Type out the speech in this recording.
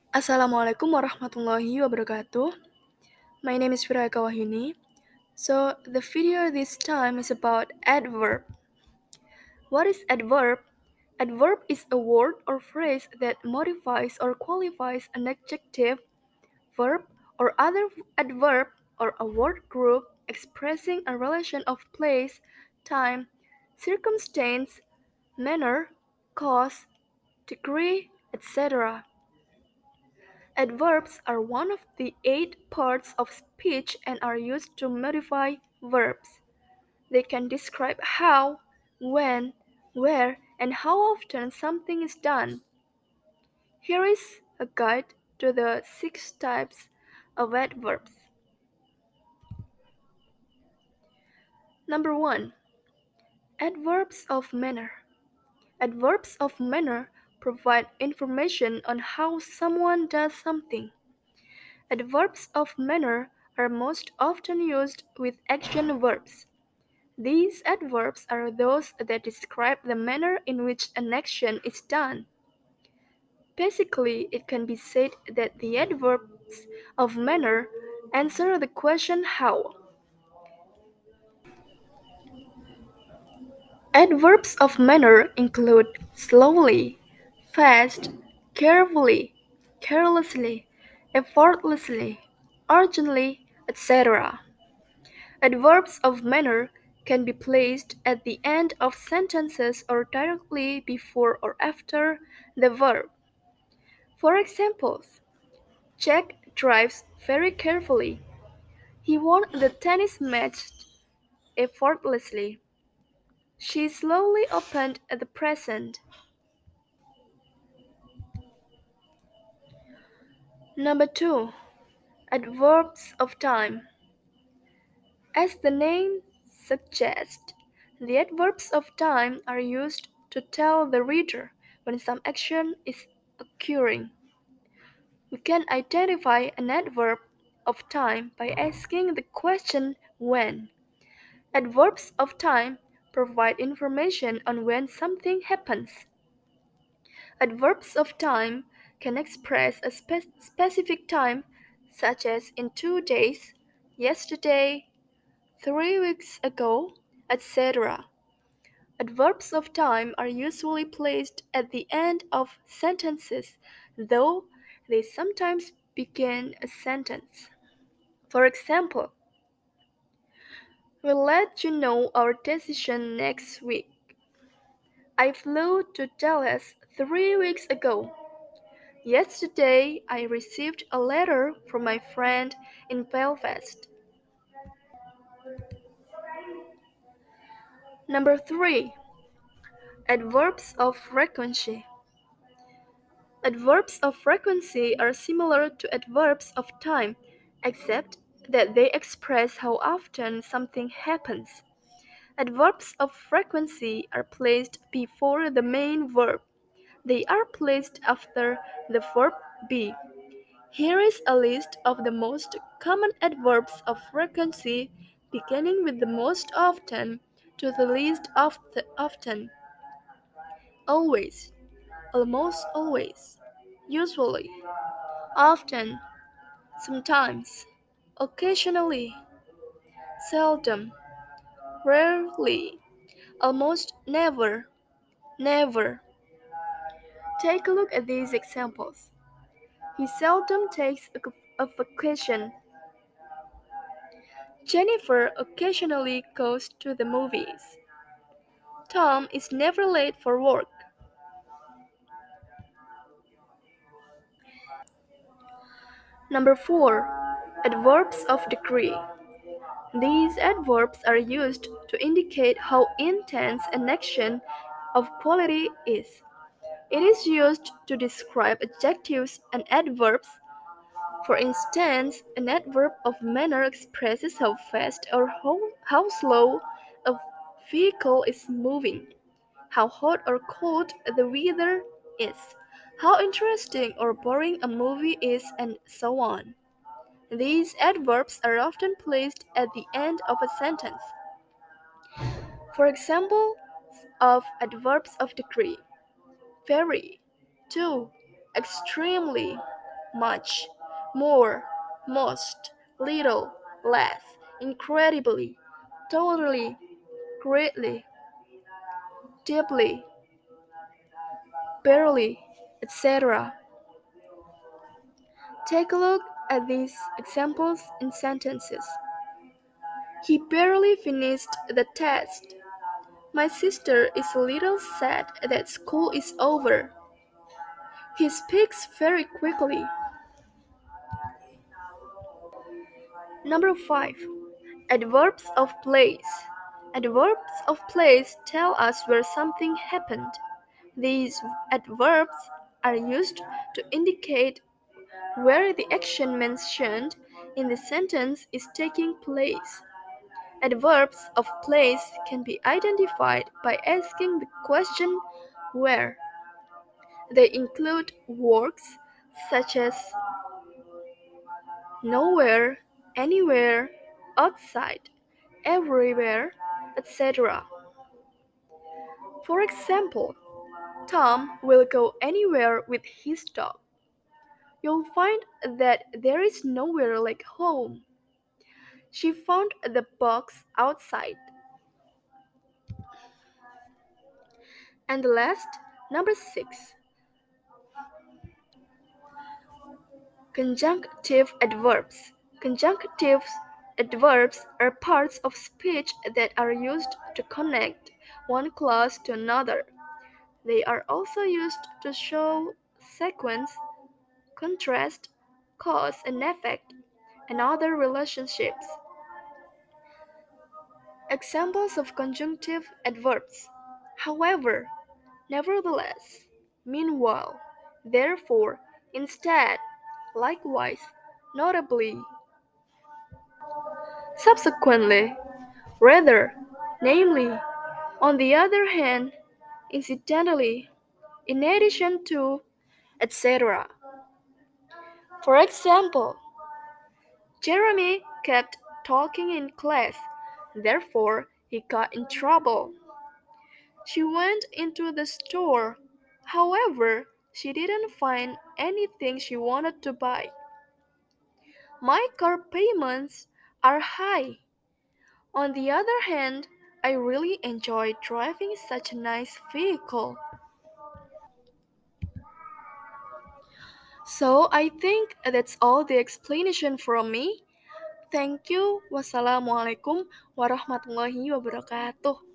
Assalamualaikum warahmatullahi wabarakatuh. My name is Viraya Wahyuni. So, the video this time is about adverb. What is adverb? Adverb is a word or phrase that modifies or qualifies an adjective, verb, or other adverb or a word group expressing a relation of place, time, circumstance, manner, cause, degree, etc. Adverbs are one of the eight parts of speech and are used to modify verbs. They can describe how, when, where, and how often something is done. Here is a guide to the six types of adverbs. Number 1. Adverbs of manner. Adverbs of manner provide information on how someone does something. Adverbs of manner are most often used with action verbs. These adverbs are those that describe the manner in which an action is done. Basically, it can be said that the adverbs of manner answer the question how. Adverbs of manner include slowly, fast, carefully, carelessly, effortlessly, urgently, etc. Adverbs of manner can be placed at the end of sentences or directly before or after the verb. For examples, Jack drives very carefully. He won the tennis match effortlessly. She slowly opened the present. Number 2. Adverbs of time. As the name suggests, the adverbs of time are used to tell the reader when some action is occurring. We can identify an adverb of time by asking the question when. Adverbs of time provide information on when something happens. Adverbs of time can express a specific time, such as in 2 days, yesterday, 3 weeks ago, etc. Adverbs of time are usually placed at the end of sentences, though they sometimes begin a sentence. For example, we'll let you know our decision next week. I flew to Dallas 3 weeks ago. Yesterday, I received a letter from my friend in Belfast. Number 3. Adverbs of frequency. Adverbs of frequency are similar to adverbs of time, except that they express how often something happens. Adverbs of frequency are placed before the main verb. They are placed after the verb be. Here is a list of the most common adverbs of frequency, beginning with the most often to the least often. Always, almost always, usually, often, sometimes, occasionally, seldom, rarely, almost never, never. Take a look at these examples. He seldom takes a vacation. Jennifer occasionally goes to the movies. Tom is never late for work. Number 4. Adverbs of degree. These adverbs are used to indicate how intense an action of quality is. It is used to describe adjectives and adverbs. For instance, an adverb of manner expresses how fast or how slow a vehicle is moving, how hot or cold the weather is, how interesting or boring a movie is, and so on. These adverbs are often placed at the end of a sentence. For example of adverbs of degree: very, to, extremely, much, more, most, little, less, incredibly, totally, greatly, deeply, barely, etc. Take a look at these examples in sentences. He barely finished the test. My sister is a little sad that school is over. He speaks very quickly. Number 5. Adverbs of place. Adverbs of place tell us where something happened. These adverbs are used to indicate where the action mentioned in the sentence is taking place. Adverbs of place can be identified by asking the question where. They include words such as nowhere, anywhere, outside, everywhere, etc. For example, Tom will go anywhere with his dog. You'll find that there is nowhere like home. She found the box outside. And last, number 6. Conjunctive adverbs. Conjunctive adverbs are parts of speech that are used to connect one clause to another. They are also used to show sequence, contrast, cause and effect, and other relationships. Examples of conjunctive adverbs. However, nevertheless, meanwhile, therefore, instead, likewise, notably, subsequently, rather, namely, on the other hand, incidentally, in addition to, etc. For example, Jeremy kept talking in class, therefore, he got in trouble. She went into the store. However, she didn't find anything she wanted to buy. My car payments are high. On the other hand, I really enjoy driving such a nice vehicle. So I think that's all the explanation from me. Thank you. Wassalamualaikum warahmatullahi wabarakatuh.